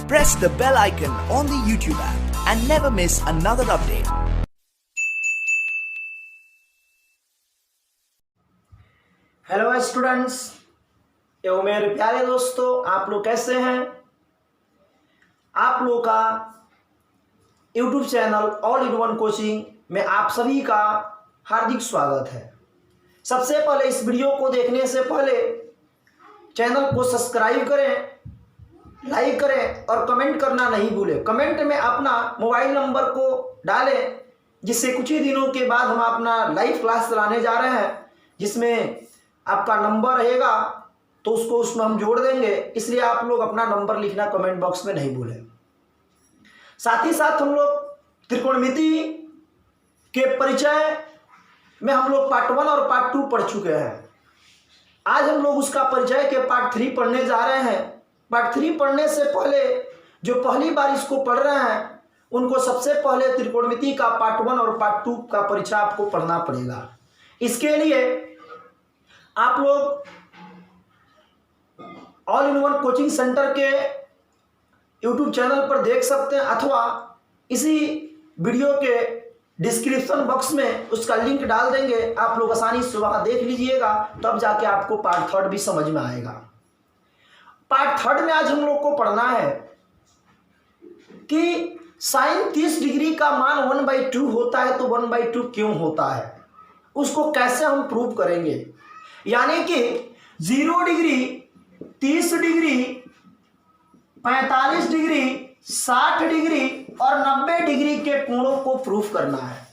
press the bell icon on the YouTube app and never miss another update. Hello students एवं मेरे प्यारे दोस्तों, आप लोग कैसे हैं। आप लोग का YouTube channel all in one coaching में आप सभी का हार्दिक स्वागत है। सबसे पहले इस वीडियो को देखने से पहले चैनल को सब्सक्राइब करें, लाइक करें और कमेंट करना नहीं भूलें। कमेंट में अपना मोबाइल नंबर को डालें, जिससे कुछ ही दिनों के बाद हम अपना लाइव क्लास चलाने जा रहे हैं, जिसमें आपका नंबर रहेगा तो उसमें हम जोड़ देंगे। इसलिए आप लोग अपना नंबर लिखना कमेंट बॉक्स में नहीं भूलें। साथ ही साथ हम लोग त्रिकोणमिति के परिचय में हम लोग पार्ट 1 और पार्ट 2 पढ़ चुके हैं। आज हम लोग उसका परिचय के पार्ट 3 पढ़ने जा रहे हैं। पार्ट 3 पढ़ने से पहले जो पहली बार इसको पढ़ रहे हैं उनको सबसे पहले त्रिकोणमिति का पार्ट 1 और पार्ट 2 का परिचय आपको पढ़ना पड़ेगा। इसके लिए आप लोग all in one coaching centre के यूट्यूब चैनल पर देख सकते हैं, अथवा इसी वीडियो के डिस्क्रिप्शन बॉक्स में उसका लिंक डाल देंगे। आप लोग आसानी से वहां देख लीजिएगा, तब जाके आपको पार्ट 3 भी समझ में आएगा। पार्ट 3 में आज हम लोग को पढ़ना है कि साइन 30 डिग्री का मान 1/2 होता है, तो 1/2 क्यों होता है, उसको कैसे हम प्रूव करेंगे। यानी कि 0 डिग्री, 30 डिग्री, 45 डिग्री, 60 डिग्री और 90 डिग्री के कोणों को प्रूफ करना है,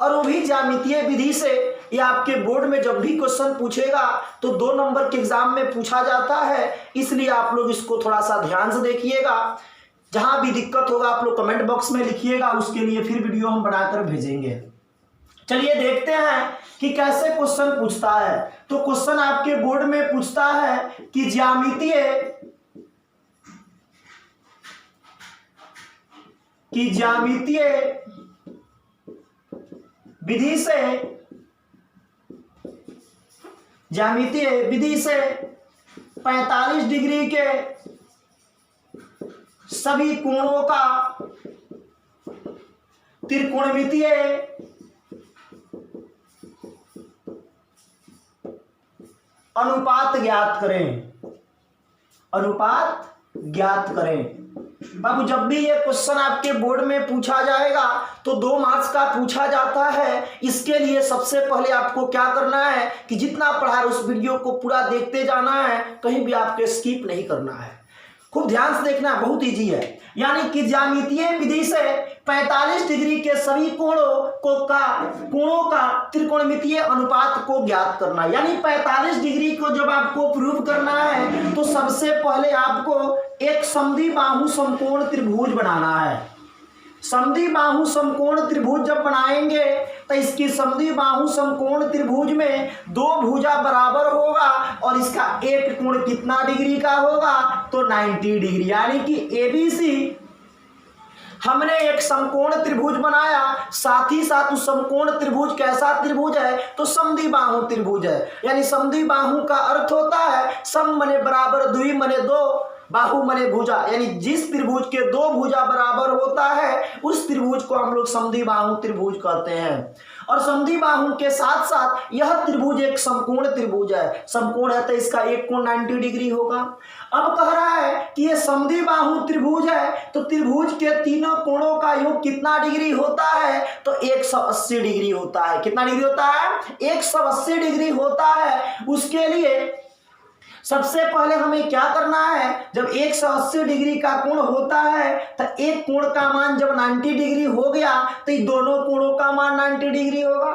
और वो भी ज्यामितीय विधि से। ये आपके बोर्ड में जब भी क्वेश्चन पूछेगा तो 2 नंबर के एग्जाम में पूछा जाता है, इसलिए आप लोग इसको थोड़ा सा ध्यान से देखिएगा। जहां भी दिक्कत होगा आप लोग कमेंट बॉक्स में लिखिएगा, उसके लिए फिर वीडियो हम बनाकर भेजेंगे। चलिए देखते हैं कि कैसे क्वेश्चन पूछता है। तो क्वेश्चन आपके बोर्ड में पूछता है कि ज्यामितीय विधि से 45 डिग्री के सभी कोणों का त्रिकोणमितीय अनुपात ज्ञात करें। बाबू जब भी ये क्वेश्चन आपके बोर्ड में पूछा जाएगा तो 2 मार्क्स का पूछा जाता है। इसके लिए सबसे पहले आपको क्या करना है कि जितना पढ़ा है उस वीडियो को पूरा देखते जाना है, कहीं भी आपके स्किप नहीं करना है। खूब ध्यान से देखना, बहुत इजी है। यानी कि ज्यामितीय विधि से 45 डिग्री के सभी कोणों का त्रिकोणमितीय अनुपात को ज्ञात करना। यानी 45 डिग्री को जब आपको प्रूव करना है तो सबसे पहले आपको एक समद्विबाहु समकोण त्रिभुज बनाना है। समद्विबाहु समकोण त्रिभुज जब बनाएंगे तो इसकी समद्विबाहु समकोण त्रिभुज में 2 भुजा बराबर होगा, और इसका एक कोण कितना डिग्री का होगा, तो 90 डिग्री। यानी कि ABC हमने एक समकोण त्रिभुज बनाया, साथ ही साथ उस समकोण त्रिभुज कैसा त्रिभुज है, तो समद्विबाहु त्रिभुज है। यानी समद्विबाहु का अर्थ होता है सम मने बराबर, द्वि मने 2, बाहु मने भुजा। यानी जिस त्रिभुज के 2 भुजा बराबर होता है उस त्रिभुज को हम लोग समद्विबाहु त्रिभुज कहते हैं। और समद्विबाहु के साथ साथ यह त्रिभुज एक समकोण त्रिभुज है। समकोण है तो इसका एक कोण 90 डिग्री होगा। अब कह रहा है कि ये समद्विबाहु त्रिभुज है, तो त्रिभुज के तीनों कोणों का योग कितना डिग्री होता है, तो 180 डिग्री होता है। कितना डिग्री होता है, 180 डिग्री होता है। उसके लिए सबसे पहले हमें क्या करना है, जब 180 डिग्री का कोण होता है तो एक कोण का मान जब 90 डिग्री हो गया तो ये दोनों कोणों का मान 90 डिग्री होगा।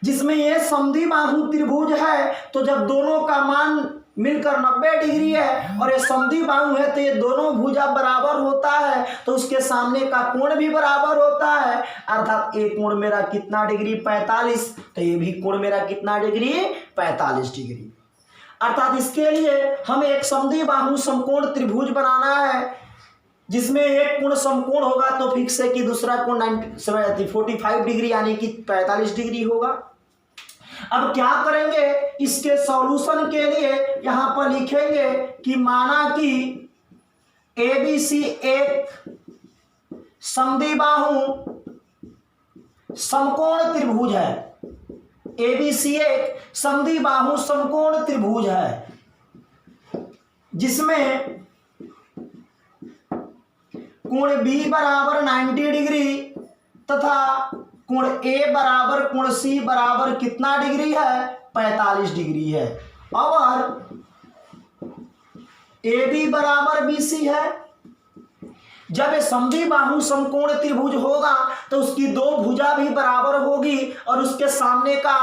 जिसमें ये समद्विबाहु त्रिभुज है, तो जब दोनों का मान मिलकर 90 डिग्री है और ये समद्विबाहु है तो ये दोनों भुजा बराबर होता है, तो उसके सामने का कोण भी बराबर होता है। अर्थात एक कोण मेरा कितना डिग्री, 45, तो ये भी कोण मेरा कितना डिग्री, 45 डिग्री। अर्थात इसके लिए हमें एक समद्विबाहु समकोण त्रिभुज बनाना है, जिसमें एक कोण समकोण होगा तो फिक्स है कि दूसरा कोण 45 डिग्री यानी कि 45 डिग्री होगा। अब क्या करेंगे, इसके सॉल्यूशन के लिए यहां पर लिखेंगे कि माना कि ABC एक समद्विबाहु समकोण त्रिभुज है। ABC एक समद्विबाहु समकोण त्रिभुज है जिसमें कोण B बराबर 90 डिग्री तथा कोण A बराबर कोण C बराबर कितना डिग्री है? 45 डिग्री है। और AB बराबर BC है। जब समद्विबाहु समकोण त्रिभुज होगा तो उसकी दो भुजा भी बराबर होगी और उसके सामने का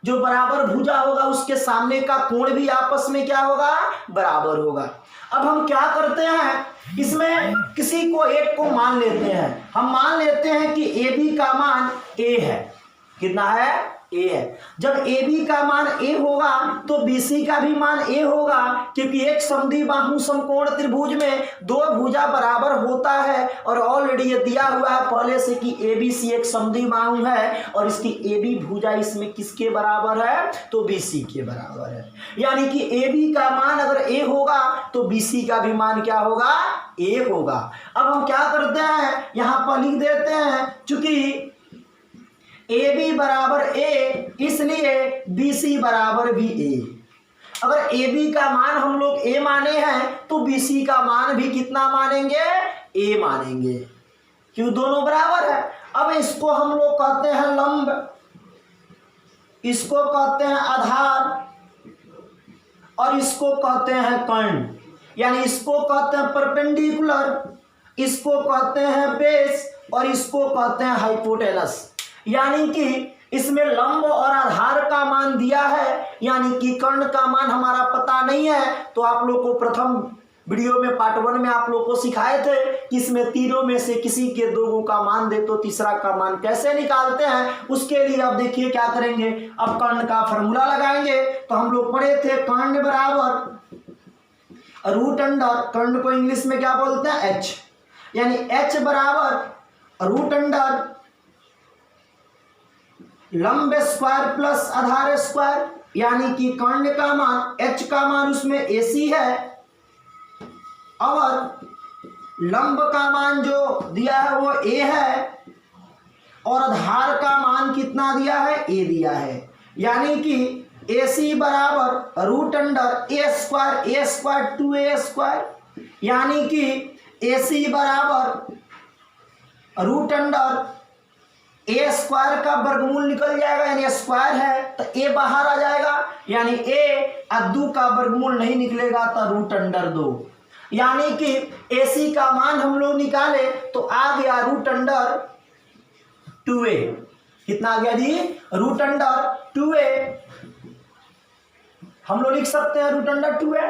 जो बराबर भुजा होगा उसके सामने का कोण भी आपस में क्या होगा? बराबर होगा। अब हम क्या करते हैं, इसमें किसी को एक को मान लेते हैं। हम मान लेते हैं कि AB का मान A है। कितना है? A है। जब AB का मान A होगा तो BC का भी मान A होगा, क्योंकि एक समद्विबाहु समकोण त्रिभुज में दो भुजा बराबर होता है और ऑलरेडी ये दिया हुआ है पहले से कि ABC एक समद्विबाहु है और इसकी AB भुजा इसमें किसके बराबर है? तो BC के बराबर है। यानी कि AB का मान अगर A होगा तो BC का भी मान क्या होगा? A होगा। अब हम क्या करते हैं, यहां पर लिख देते हैं, चूंकि AB बराबर A इसलिए BC बराबर भी A। अगर AB का मान हम लोग A माने हैं तो BC का मान भी कितना मानेंगे? A मानेंगे, क्यों? दोनों बराबर है। अब इसको हम लोग कहते हैं लंब, इसको कहते हैं आधार और इसको कहते हैं कर्ण। यानी इसको कहते हैं परपेंडिकुलर, इसको कहते हैं बेस और इसको कहते हैं हाइपोटेनस। यानी कि इसमें लंब और आधार का मान दिया है, यानी कि कर्ण का मान हमारा पता नहीं है। तो आप लोग को प्रथम वीडियो में पार्ट 1 में आप लोग को सिखाए थे कि इसमें तीनों में से किसी के दो का मान दे तो तीसरा का मान कैसे निकालते हैं। उसके लिए अब देखिए क्या करेंगे, अब कर्ण का फॉर्मूला लगाएंगे। तो हम लोग पढ़े थे कर्ण बराबर रूट अंडर, कर्ण को इंग्लिश में क्या बोलते हैं? H। यानी H बराबर रूट अंडर लंब स्क्वायर प्लस आधार स्क्वायर। यानी कि कर्ण का मान H का मान उसमें AC है और लंब का मान जो दिया है वो A है और आधार का मान कितना दिया है? A दिया है। यानी कि AC बराबर root under A square 2A square. यानी कि AC बराबर रूट अंडर A स्क्वायर का वर्गमूल निकल जाएगा, यानी स्क्वायर है तो A बाहर आ जाएगा, यानी A और 2 का वर्गमूल नहीं निकलेगा तो रूट अंडर 2। यानी कि AC का मान हम लोग निकाले तो आ गया रूट अंडर 2A। कितना आ गया जी? Root under 2A। हम लोग लिख सकते हैं रूट अंडर 2A।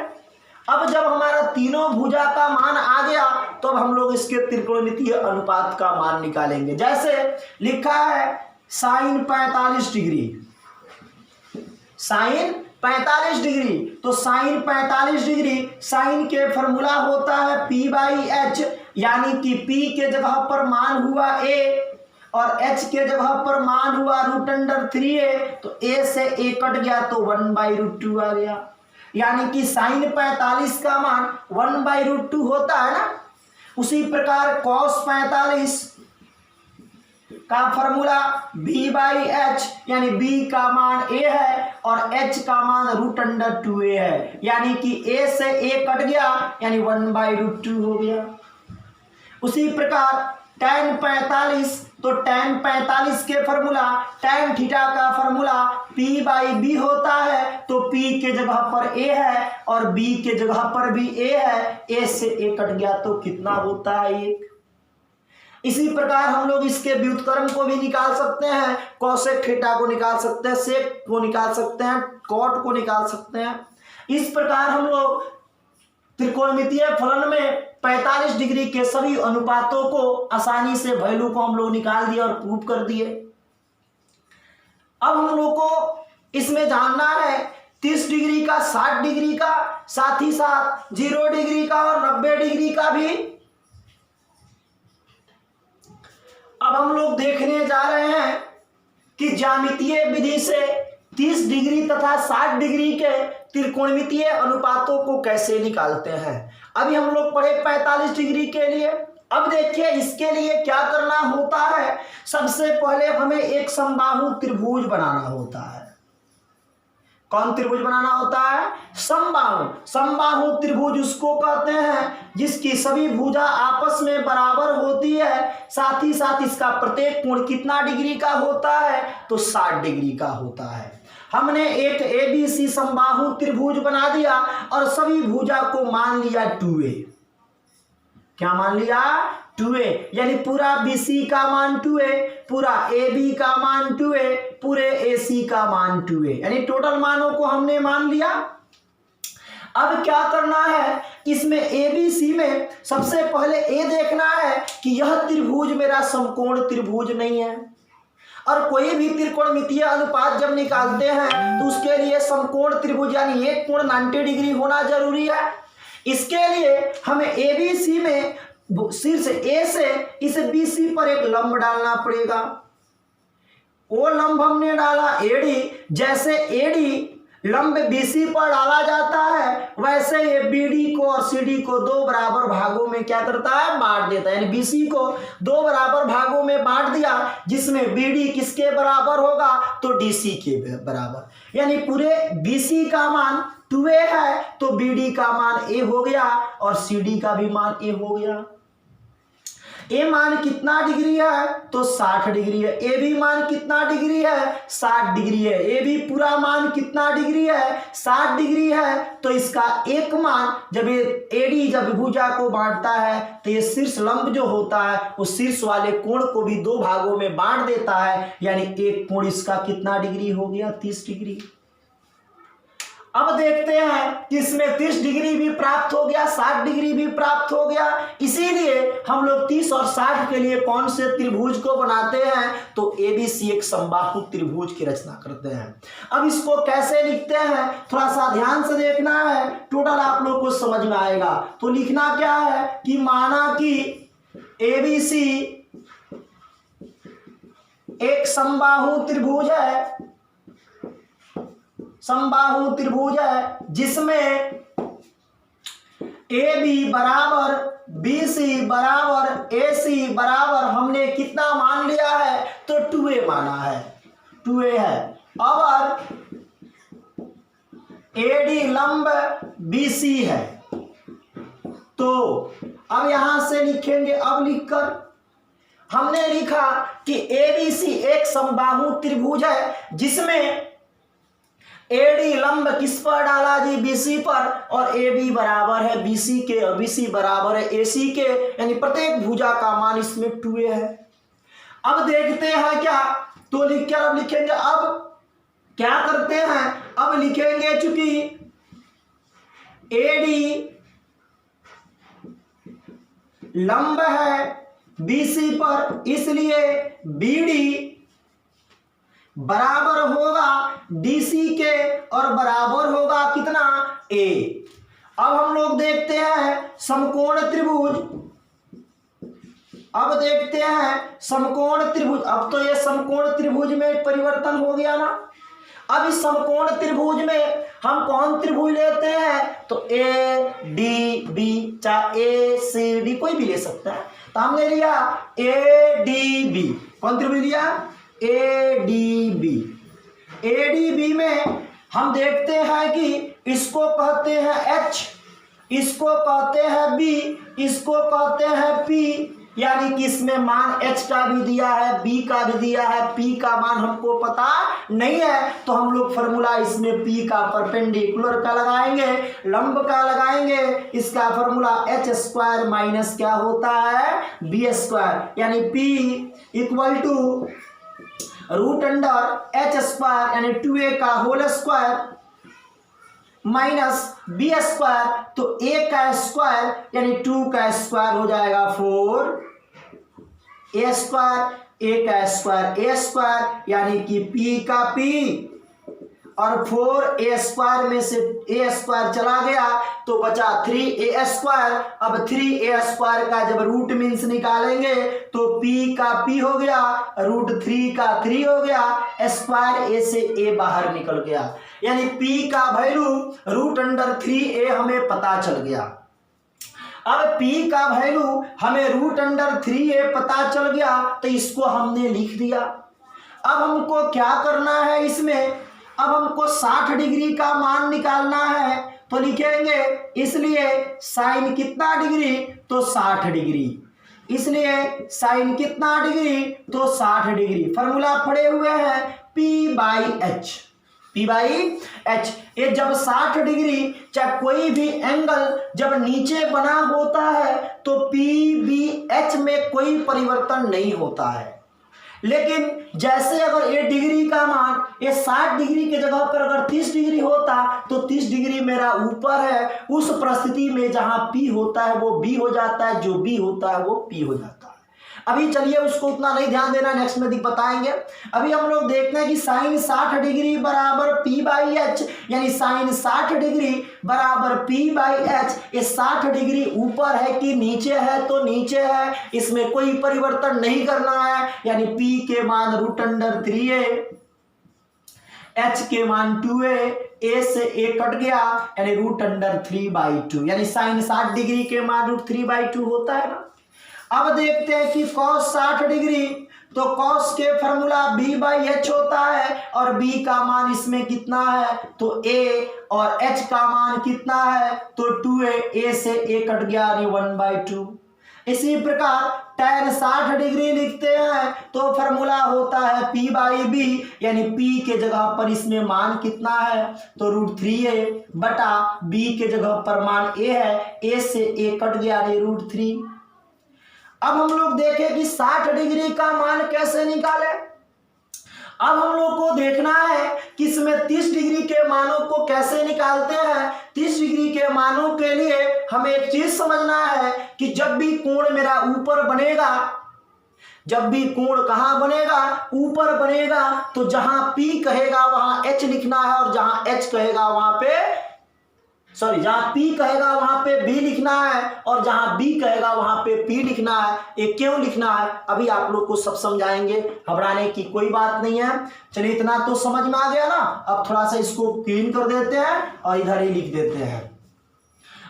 अब जब हमारा तीनों भुजा का मान आ गया तो अब हम लोग इसके त्रिकोणमितीय अनुपात का मान निकालेंगे। जैसे लिखा है साइन 45 डिग्री, साइन 45 डिग्री, तो साइन 45 डिग्री साइन के फॉर्मूला होता है P/H। यानी कि P के जगह पर मान हुआ A और H के जगह पर मान हुआ रूट अंडर 3A। तो A से A कट गया तो 1/√2 आ गया। यानी कि साइन 45 का मान 1/√2 होता है ना। उसी प्रकार कॉस 45 का फॉर्मूला B/H, यानी B का मान A है और H का मान रूट अंडर 2A है। यानी कि A से A कट गया यानी 1/√2 हो गया। उसी प्रकार tan 45, तो tan 45 के फॉर्मूला tan थीटा का फॉर्मूला P/B होता है। तो P के जगह पर A है और B के जगह पर भी A है। A से A कट गया तो कितना होता है? 1। इसी प्रकार हम लोग इसके व्युत्क्रम को भी निकाल सकते हैं, कोसेक थीटा को निकाल सकते हैं, सेक को निकाल सकते हैं, कॉट को निकाल सकते हैं। इस प्रकार हम लोग त्रिकोणमितीय फलन में 45 डिग्री के सभी अनुपातों को आसानी से वैल्यू को हम लोग निकाल दिए और प्रूव कर दिए। अब हम लोग को इसमें जानना है 30 डिग्री का, 60 डिग्री का, साथ ही साथ 0 डिग्री का और 90 डिग्री का भी। अब हम लोग देखने जा रहे हैं कि ज्यामितीय विधि से 30 डिग्री तथा 60 डिग्री के त्रिकोणमितीय अनुपातों को कैसे निकालते हैं। अभी हम लोग पढ़े 45 डिग्री के लिए। अब देखिए इसके लिए क्या करना होता है। सबसे पहले हमें एक समबाहु त्रिभुज बनाना होता है। कौन त्रिभुज बनाना होता है? समबाहु। समबाहु त्रिभुज उसको कहते हैं जिसकी सभी भुजा आपस में बराबर होती है, साथ ही साथ इसका प्रत्येक कोण कितना डिग्री का होता है? तो 60 डिग्री का होता है। हमने एक ABC समबाहु त्रिभुज बना दिया और सभी भुजा को मान लिया 2a। क्या मान लिया? 2a, यानी पूरा BC का मान 2a, पूरा AB का मान 2a, पूरे AC का मान 2a, यानी टोटल मानों को हमने मान लिया। अब क्या करना है, इसमें ABC में सबसे पहले A देखना है कि यह त्रिभुज मेरा समकोण त्रिभुज नहीं है। और कोई भी त्रिकोणमितीय अनुपात जब निकालते हैं तो उसके लिए समकोण त्रिभुज यानी एक कोण 90 डिग्री होना जरूरी है। इसके लिए हमें ABC में शीर्ष A से इस BC पर एक लंब डालना पड़ेगा। वो लंब हमने डाला AD। जैसे AD लंब BC पर डाला जाता है वैसे ये BD को और CD को 2 बराबर भागों में क्या करता है? बांट देता है। यानी BC को 2 बराबर भागों में बांट दिया, जिसमें BD किसके बराबर होगा? तो DC के बराबर। यानी पूरे BC का मान 2a है तो BD का मान a हो गया और CD का भी मान a हो गया। A मान कितना डिग्री है? तो 60 डिग्री है। AB मान कितना डिग्री है? 60 डिग्री है। AB पूरा मान कितना डिग्री है? 60 डिग्री है। तो इसका एक मान जब ये AD जब भुजा को बांटता है तो ये शीर्ष लंब जो होता है उस शीर्ष वाले कोण को भी 2 भागों में बांट देता है, यानी एक कोण इसका कितना डिग्री हो गया? 30 डिग्री। अब देखते हैं कि इसमें 30 डिग्री भी प्राप्त हो गया, 60 डिग्री भी प्राप्त हो गया। इसीलिए हम लोग 30 और 60 के लिए कौन से त्रिभुज को बनाते हैं? तो ABC एक समबाहु त्रिभुज की रचना करते हैं। अब इसको कैसे लिखते हैं थोड़ा सा ध्यान से देखना है, टोटल आप लोग को समझ में आएगा। तो लिखना क्या है कि माना कि ABC एक समबाहु त्रिभुज है, समबाहु त्रिभुज है जिसमें AB बराबर BC बराबर AC बराबर हमने कितना मान लिया है? तो 2a माना है, 2a है। और AD लंब BC है। तो अब यहां से लिखेंगे। अब लिखकर हमने लिखा कि ABC एक समबाहु त्रिभुज है जिसमें AD लंब किस पर डाला जी? BC पर, और AB बराबर है BC के और BC बराबर है AC के, यानी प्रत्येक भुजा का मान इसमें 2a है। अब देखते हैं क्या, तो लिखकर अब लिखेंगे। अब क्या करते हैं? अब लिखेंगे चूंकि AD लंब है BC पर, इसलिए BD बराबर होगा DC के और बराबर होगा कितना? A। अब हम लोग देखते हैं समकोण त्रिभुज। अब देखते हैं समकोण त्रिभुज। अब तो ये समकोण त्रिभुज में परिवर्तन हो गया ना। अब इस समकोण त्रिभुज में हम कौन त्रिभुज लेते हैं? तो ADB, चाहे ACD कोई भी ले सकता है। तो हमने लिया ADB। कौन त्रिभुज लिया? ADB। ADB में हम देखते हैं कि इसको कहते हैं H, इसको कहते हैं B, इसको कहते हैं P, यानी कि इसमें मान H का भी दिया है, B का भी दिया है, P का मान हमको पता नहीं है। तो हम लोग फॉर्मूला इसमें P का परपेंडिकुलर का लगाएंगे, लंब का लगाएंगे। इसका फॉर्मूला H² माइनस क्या होता है? B², यानी P इक्वल टू √H² यानी 2a का होल स्क्वायर माइनस B², तो a का स्क्वायर यानी 2 का स्क्वायर हो जाएगा 4a², a का स्क्वायर a² यानी कि P का P और 4a² में से a² चला गया तो बचा 3a²। अब 3a² का जब रूट मीन्स निकालेंगे तो p का p हो गया, √3 का 3 हो गया, स्क्वायर a से a बाहर निकल गया, यानी p का वैल्यू √3a हमें पता चल गया। अब p का वैल्यू हमें √3a पता चल गया तो इसको हमने लिख दिया। अब हमको क्या करना है इसमें, अब हमको 60 डिग्री का मान निकालना है तो लिखेंगे, इसलिए साइन कितना डिग्री तो 60 डिग्री, इसलिए साइन कितना डिग्री तो 60 डिग्री। फॉर्मूला पड़े हुए हैं p/h, p/h। ये जब 60 डिग्री चाहे कोई भी एंगल जब नीचे बना होता है तो p/h में कोई परिवर्तन नहीं होता है, लेकिन जैसे अगर ये डिग्री का मान ये 60 डिग्री के जगह पर अगर 30 डिग्री होता तो 30 डिग्री मेरा ऊपर है, उस परिस्थिति में जहां p होता है वो b हो जाता है, जो b होता है वो p हो जाता है। अभी चलिए उसको उतना नहीं ध्यान देना, नेक्स्ट में बताएंगे। अभी हम लोग देखते हैं कि साइन 60 डिग्री बराबर p/h, यानी साइन 60 डिग्री बराबर p/h। ये 60 डिग्री ऊपर है कि नीचे है तो नीचे है, इसमें कोई परिवर्तन नहीं करना है, यानी p के मान √3a, h के मान 2a, a से a कट गया यानी √3/2, यानी साइन 60 डिग्री के मान √3/2 होता है ना। अब देखते हैं कि cos 60 डिग्री, तो cos के फॉर्मूला b/h होता है और b का मान इसमें कितना है तो a, और h का मान कितना है तो 2a, a से a कट गया यानी 1/2। इसी प्रकार tan 60 डिग्री लिखते हैं तो फॉर्मूला होता है p/b, यानी p के जगह पर इसमें मान कितना है तो √3a बटा b के जगह पर मान a है, a से a कट गया यानी √3। अब हम लोग देखें कि 60 डिग्री का मान कैसे निकालें। अब हम लोग को देखना है कि इसमें 30 डिग्री के मानों को कैसे निकालते हैं। 30 डिग्री के मानों के लिए हमें एक चीज समझना है कि जब भी कोण मेरा ऊपर बनेगा, जब भी कोण कहां बनेगा ऊपर बनेगा, तो जहां P कहेगा वहां H लिखना है और जहां H कहेगा वहां पे जहां P कहेगा वहां पे B लिखना है और जहां B कहेगा वहां पे P लिखना है। ये क्यों लिखना है अभी आप लोग को सब समझाएंगे, घबराने की कोई बात नहीं है। चलिए इतना तो समझ में आ गया ना। अब थोड़ा सा इसको क्लीन कर देते हैं और इधर ही लिख देते हैं।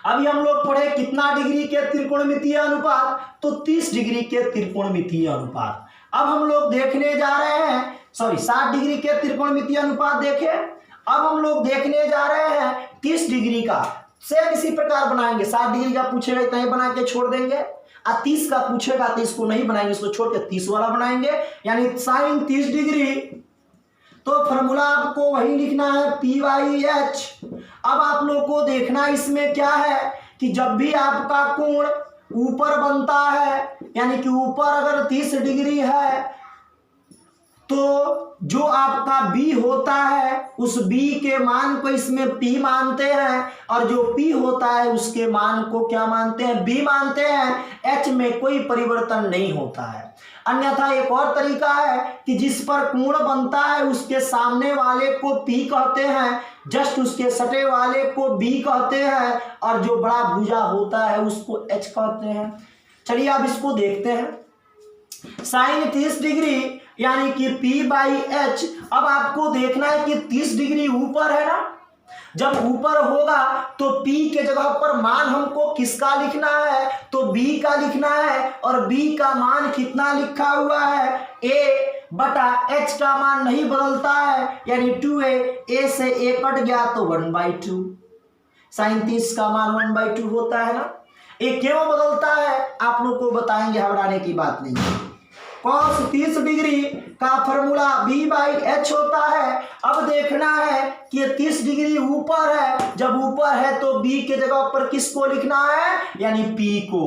अभी हम लोग पढ़े कितना डिग्री के त्रिकोणमितीय अनुपात, तो 30 डिग्री के त्रिकोणमितीय अनुपात। अब हम लोग देखने जा रहे हैं 60 डिग्री के त्रिकोणमितीय अनुपात देखें। अब हम लोग देखने जा रहे हैं 30 डिग्री का, सेम इसी प्रकार बनाएंगे। 60 डिग्री का पूछेगा इतना ही बना के छोड़ देंगे, और 30 का पूछेगा तो इसको नहीं बनाएंगे, इसको छोड़ के 30 वाला बनाएंगे, यानी साइन 30 डिग्री। तो फॉर्मूला आपको वही लिखना है p/h। अब आप लोग को देखना इसमें क्या है कि जब भी आपका कोण ऊपर बनता है, यानी कि ऊपर अगर 30 डिग्री है तो जो आपका b होता है उस b के मान को इसमें p मानते हैं, और जो p होता है उसके मान को क्या मानते हैं b मानते हैं। h में कोई परिवर्तन नहीं होता है। अन्यथा एक और तरीका है कि जिस पर कोण बनता है उसके सामने वाले को p कहते हैं, जस्ट उसके सटे वाले को b कहते हैं, और जो बड़ा भुजा होता है उसको h कहते हैं। चलिए अब इसको देखते हैं। साइन 30 डिग्री यानी कि p/h। अब आपको देखना है कि 30 डिग्री ऊपर है ना, जब ऊपर होगा तो p के जगह पर मान हमको किसका लिखना है तो b का लिखना है, और b का मान कितना लिखा हुआ है a बटा h का मान नहीं बदलता है, यानी 2a, a से a कट गया तो 1/2। साइन 30 का मान 1/2 होता है ना। ये क्यों बदलता है आप लोग को बताएंगे, घबराने की बात नहीं है। cos 30 डिग्री का फॉर्मूला b/h होता है। अब देखना है कि ये 30 डिग्री ऊपर है, जब ऊपर है तो b के जगह पर किसको लिखना है, यानी p को,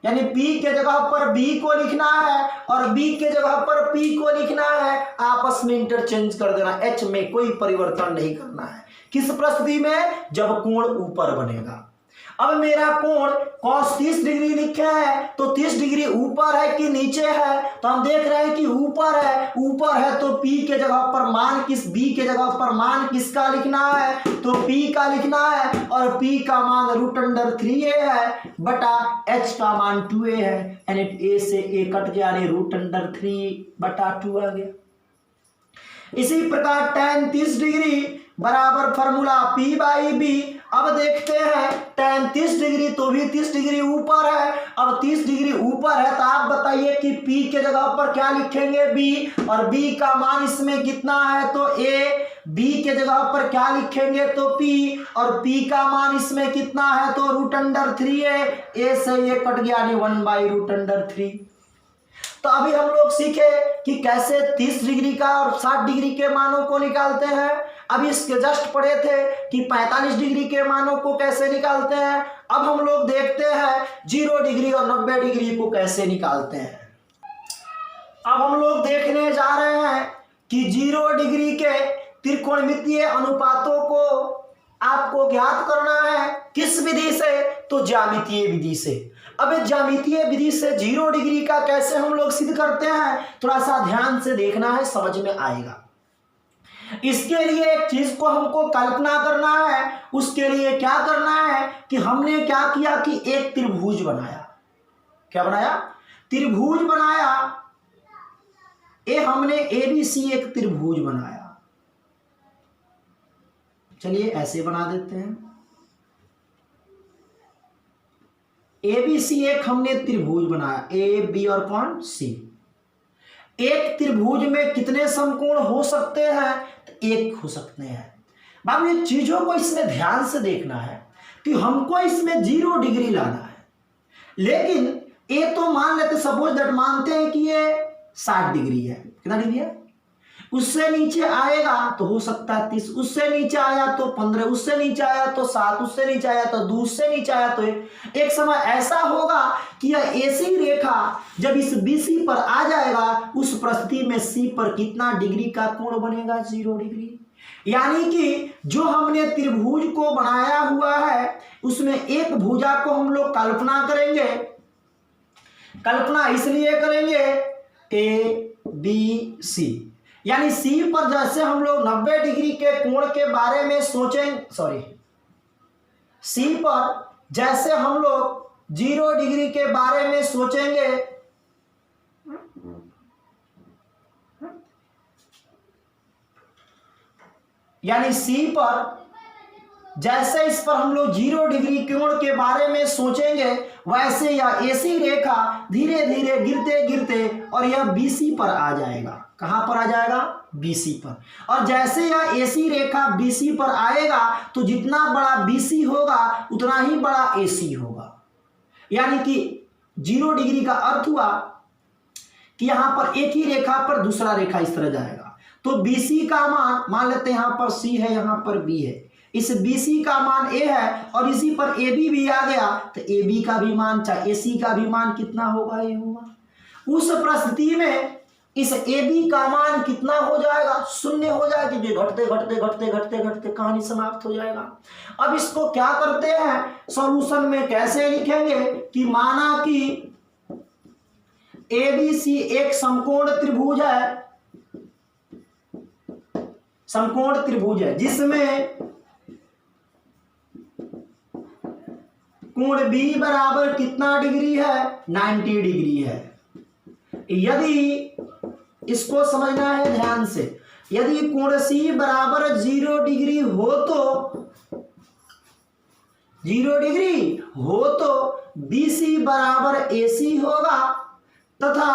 यानी p के जगह पर b को लिखना है और b के जगह पर p को लिखना है। आपस में इंटरचेंज कर देना, h में कोई परिवर्तन नहीं करना है। किस परिस्थिति में, जब कोण ऊपर बनेगा। अब मेरा कोण cos 30 डिग्री लिखा है, तो 30 डिग्री ऊपर है कि नीचे है, तो हम देख रहे हैं कि ऊपर है। ऊपर है तो P के जगह पर मान B के जगह पर मान किसका लिखना है, तो P का लिखना है, और P का मान √3a है बटा H का मान 2a है, यानी a से a कट गया, यानी √3/2 आ गया। इसी प्रकार tan 30 डिग्री बराबर फॉर्मूला P/B। अब देखते हैं tan 30 डिग्री तो भी 30 डिग्री ऊपर है। अब 30 डिग्री ऊपर है तो आप बताइए कि P के जगह पर क्या लिखेंगे, B, और B का मान इसमें कितना है तो A। B के जगह पर क्या लिखेंगे तो P, और P का मान इसमें कितना है तो √3a। A से ये कट गया, यानी 1/√3। तो अभी हम लोग सीखे कि कैसे 30 डिग्री का और 60 डिग्री के मानों को निकालते हैं। अभी इसके जस्ट पढ़े थे कि 45 डिग्री के मानों को कैसे निकालते हैं। अब हम लोग देखते हैं 0 डिग्री और 90 डिग्री को कैसे निकालते हैं। अब हम लोग देखने जा रहे हैं कि 0 डिग्री के त्रिकोणमितीय अनुपातों को आपको ज्ञात करना है। किस विधि से, तो ज्यामितीय विधि से। अब ज्यामितीय विधि से 0 डिग्री का कैसे हम लोग सिद्ध करते हैं, थोड़ा सा ध्यान से देखना है, समझ में आएगा। इसके लिए एक चीज को हमको कल्पना करना है। उसके लिए क्या करना है कि हमने क्या किया कि एक त्रिभुज बनाया। क्या बनाया, त्रिभुज बनाया। हमने ABC एक त्रिभुज बनाया। चलिए ऐसे बना देते हैं। ABC एक हमने त्रिभुज बनाया, A, B और कौन, C। एक त्रिभुज में कितने समकोण हो सकते हैं, तो एक हो सकते हैं। बाबू ये चीजों को इसमें ध्यान से देखना है कि हमको इसमें 0 डिग्री लाना है। लेकिन ये तो मान लेते, सपोज दैट मानते हैं कि ये 60 डिग्री है। कितना डिग्री है, उससे नीचे आएगा तो हो सकता है 30, उससे नीचे आया तो 15, उससे नीचे आया तो 7, उससे नीचे आया तो 2, उससे नीचे आया तो 1। एक समय ऐसा होगा कि यह AC रेखा जब इस BC पर आ जाएगा, उस परिस्थिति में C पर कितना डिग्री का कोण बनेगा, 0 डिग्री। यानी कि जो हमने त्रिभुज को बनाया हुआ है उसमें एक भुजा को हम लोग कल्पना करेंगे। कल्पना इसलिए करेंगे ABC, यानी C पर जैसे हम लोग 90 डिग्री के कोण के बारे में सोचेंगे, C पर जैसे हम लोग 0 डिग्री के बारे में सोचेंगे, यानी C पर जैसे इस पर हम लोग 0 डिग्री कोण के बारे में सोचेंगे, वैसे यह AC रेखा धीरे धीरे गिरते गिरते और यह BC पर आ जाएगा। कहां पर आ जाएगा, BC पर। और जैसे यह AC रेखा BC पर आएगा तो जितना बड़ा BC होगा उतना ही बड़ा AC होगा। यानी कि 0 डिग्री का अर्थ हुआ कि यहां पर एक ही रेखा पर दूसरा रेखा इस तरह जाएगा। तो BC का मान लेते हैं, यहां पर C है, यहां पर B है, इस BC का मान A है और इसी पर AB भी आ गया तो AB का भी मान, चाहे AC का भी मान कितना होगा, ये होगा। उस परिस्थिति में इस AB का मान कितना हो जाएगा, 0 हो जाएगा, क्योंकि घटते घटते घटते घटते घटते कहानी समाप्त हो जाएगा। अब इसको क्या करते हैं, सॉल्यूशन में कैसे लिखेंगे कि माना कि ABC एक समकोण त्रिभुज है, समकोण त्रिभुज है जिसमें कोण B बराबर कितना डिग्री है, 90 डिग्री है। यदि इसको समझना है ध्यान से, यदि कोण C बराबर 0 डिग्री हो तो 0 डिग्री हो तो BC बराबर AC होगा तथा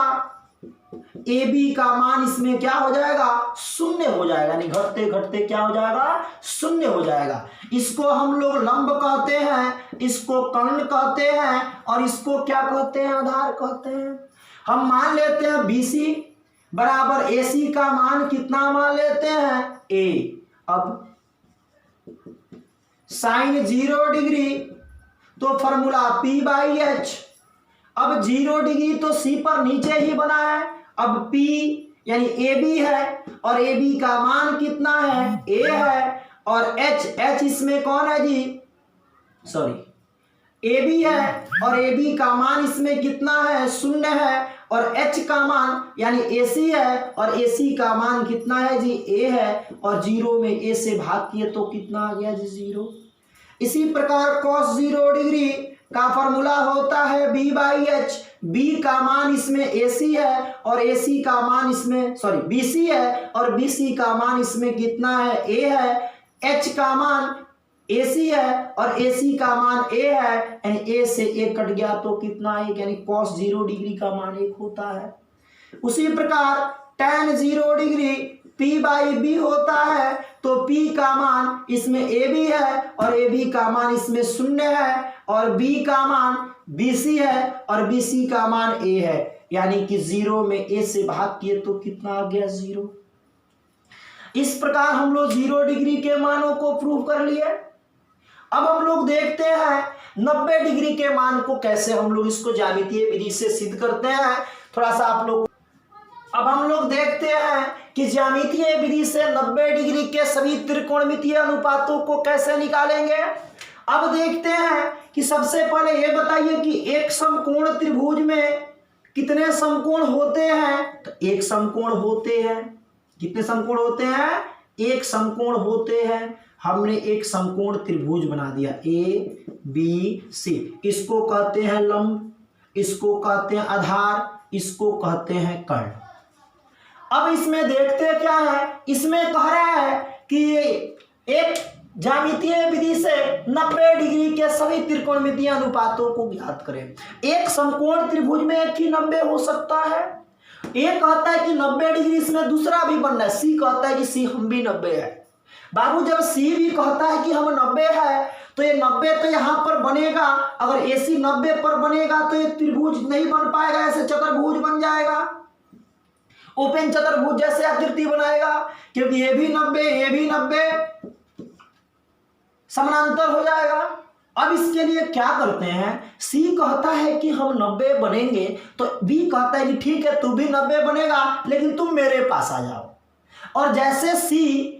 AB का मान इसमें क्या हो जाएगा, 0 हो जाएगा। यानी घटते घटते क्या हो जाएगा, 0 हो जाएगा। इसको हम लोग लंब कहते हैं, इसको कर्ण कहते हैं और इसको क्या कहते हैं, आधार कहते हैं। हम मान लेते हैं BC बराबर AC का मान कितना मान लेते हैं, A। अब साइन 0 डिग्री तो फॉर्मूला P/H। अब 0 डिग्री तो C पर नीचे ही बना है, अब P यानी AB है और AB का मान कितना है, A है, और H इसमें कौन है जी, सॉरी ए बी है और ए बी का मान इसमें कितना है, शून्य है, और एच का मान यानी ए सी है और ए सी का मान कितना है जी, ए है, और जीरो में ए से भाग किए तो कितना आ गया जी, जीरो। इसी प्रकार cos 0 डिग्री का फॉर्मूला होता है b बाई एच। b का मान इसमें AC है और AC का मान इसमें BC है और BC का मान इसमें कितना है, A है। H का मान AC है और AC का मान A है, यानी A से A कट गया तो कितना है, यानी cos 0 डिग्री का मान 1 होता है। उसी प्रकार tan 0 degree P by B होता है, तो P का मान इसमें AB है और AB का मान इसमें शून्य है और B का मान BC है और BC का मान A है, यानी कि 0 में A से भाग किए तो कितना आ गया, 0। इस प्रकार हम लोग 0 डिग्री के मानों को प्रूव कर लिए। अब हम लोग देखते हैं 90 डिग्री के मान को कैसे हम लोग इसको ज्यामितीय विधि से सिद्ध करते हैं। थोड़ा सा आप लोग अब हम लोग देखते हैं कि ज्यामितीय विधि से 90 डिग्री के सभी त्रिकोणमितीय अनुपातों को कैसे निकालेंगे। अब देखते हैं कि सबसे पहले ये बताइए कि एक समकोण त्रिभुज में कितने समकोण होते हैं, तो एक समकोण होते हैं। कितने समकोण होते हैं, एक समकोण होते हैं। हमने एक समकोण त्रिभुज बना दिया ए बी सी, इसको कहते हैं लंब, इसको कहते हैं आधार, इसको कहते हैं कर्ण। अब इसमें देखते क्या है, इसमें कह रहा है कि एक ज्यामितीय विधि से 90 डिग्री के सभी त्रिकोणमितीय अनुपातों को ज्ञात करें। एक समकोण त्रिभुज में एक ही 90 हो सकता है। एक कहता है कि 90 डिग्री इसमें दूसरा भी बनना है, सी कहता है कि सी हम भी 90 है। बाबू जब सी भी कहता है कि हम 90 है तो ये 90 तो यहाँ पर बनेगा, अगर AC 90 पर बनेगा तो ये त्रिभुज नहीं बन पाएगा, ऐसे चतुर्भुज बन जाएगा, ओपन चतुर्भुज जैसे आकृति बनाएगा, क्योंकि ये भी 90 ये भी 90 समानांतर हो जाएगा। अब इसके लिए क्या करते हैं, सी कहता है कि हम 90 बनेंगे तो बी कहता है कि ठीक है तू भी 90 बनेगा लेकिन तुम मेरे पास आ जाओ। और जैसे सी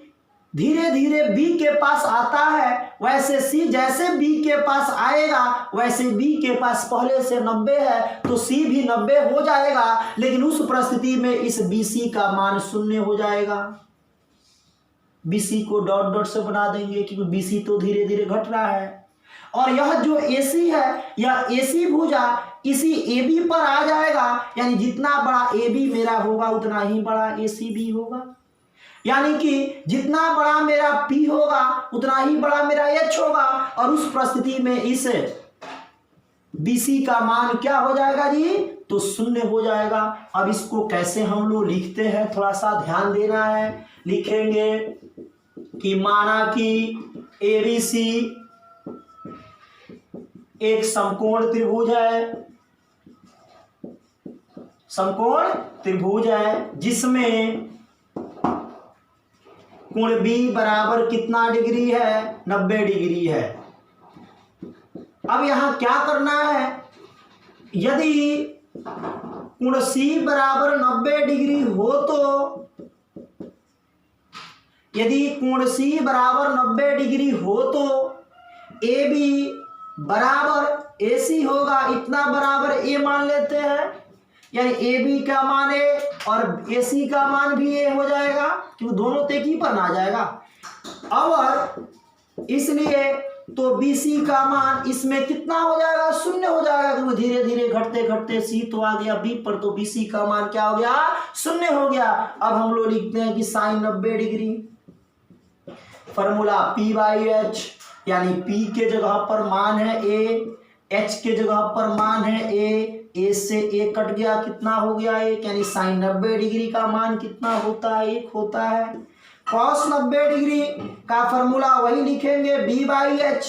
धीरे धीरे बी के पास आता है वैसे सी जैसे बी के पास आएगा वैसे बी के पास पहले से 90 है तो सी भी 90 हो जाएगा, लेकिन उस परिस्थिति में इस BC का मान शून्य हो जाएगा। BC को डॉट डॉट से बना देंगे क्योंकि BC तो धीरे धीरे घट रहा है। और यह जो AC है यह AC भुजा इसी AB पर आ जाएगा, यानी जितना बड़ा AB मेरा होगा उतना ही बड़ा AC भी होगा, यानी कि जितना बड़ा मेरा P होगा उतना ही बड़ा मेरा H होगा। और उस परिस्थिति में इस BC का मान क्या हो जाएगा जी, तो शून्य हो जाएगा। अब इसको कैसे हम लोग लिखते हैं, थोड़ा सा ध्यान देना है। लिखेंगे कि माना कि ABC एक समकोण त्रिभुज है, समकोण त्रिभुज है जिसमें कोण B बराबर कितना डिग्री है, 90 डिग्री है। अब यहां क्या करना है, यदि कोण C बराबर 90 डिग्री हो तो यदि कोण C बराबर 90 डिग्री हो तो AB बराबर AC होगा, इतना बराबर A मान लेते हैं, यानी AB का मान A और AC का मान भी A हो जाएगा क्योंकि दोनों एक ही पर आ जाएगा। और इसलिए तो BC का मान इसमें कितना हो जाएगा, शून्य हो जाएगा क्योंकि धीरे धीरे घटते घटते C तो आ गया B पर, तो BC का मान क्या हो गया, शून्य हो गया। अब हम लोग लिखते हैं कि sin 90 degree, formula P by H, यानी P के जगह पर मान है A, H के जगह पर मान है A से A कट गया, कितना हो गया 1, यानी sin 90 डिग्री का मान कितना होता है, 1 होता है। cos 90 डिग्री का फॉर्मूला वही लिखेंगे B बाई H,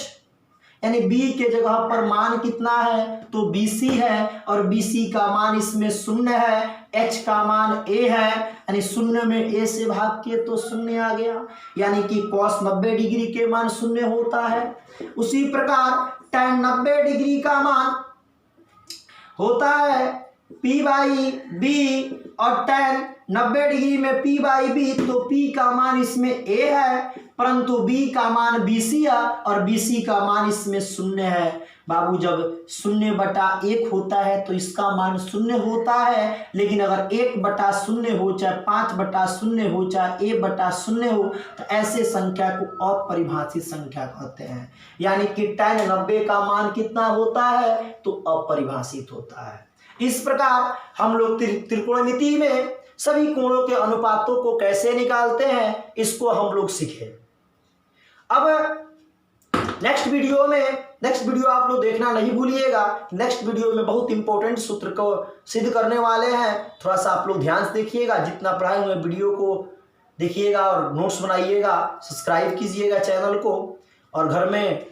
यानी B के जगह पर मान कितना है, तो BC है और BC का मान इसमें शून्य है, H का मान A है, यानी शून्य में A से भाग किए तो शून्य आ गया, यानी कि cos 90 डिग्री के मान शून्य होता है। उसी प्रकार tan 90 डिग्री का मान होता है P बाई B, और tan 90 डिग्री में P बाई B, तो P का मान इसमें A है परंतु B का मान BC है और BC का मान इसमें शून्य है। बाबू जब 0/1 होता है तो इसका मान 0 होता है, लेकिन अगर 1/0 हो, चाहे 5/0 हो, चाहे a/0 हो, तो ऐसे संख्या को अपरिभाषित संख्या कहते हैं। यानी कि tan 90 का मान कितना होता है, तो अपरिभाषित होता है। इस प्रकार हम लोग त्रिकोणमिति में सभी कोणों के अनुपातों को कैसे निकालते हैं, इसको हम लोग सीखे। अब नेक्स्ट वीडियो आप लोग देखना नहीं भूलिएगा। नेक्स्ट वीडियो में बहुत इंपॉर्टेंट सूत्र को सिद्ध करने वाले हैं। थोड़ा सा आप लोग ध्यान से देखिएगा, जितना पढ़ाए हुए वीडियो को देखिएगा और नोट्स बनाइएगा, सब्सक्राइब कीजिएगा चैनल को और घर में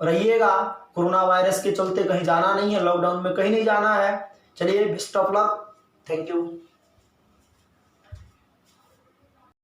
रहिएगा। कोरोना वायरस के चलते कहीं जाना नहीं है, लॉकडाउन में कहीं नहीं जाना है। चलिए, best of luck, thank you.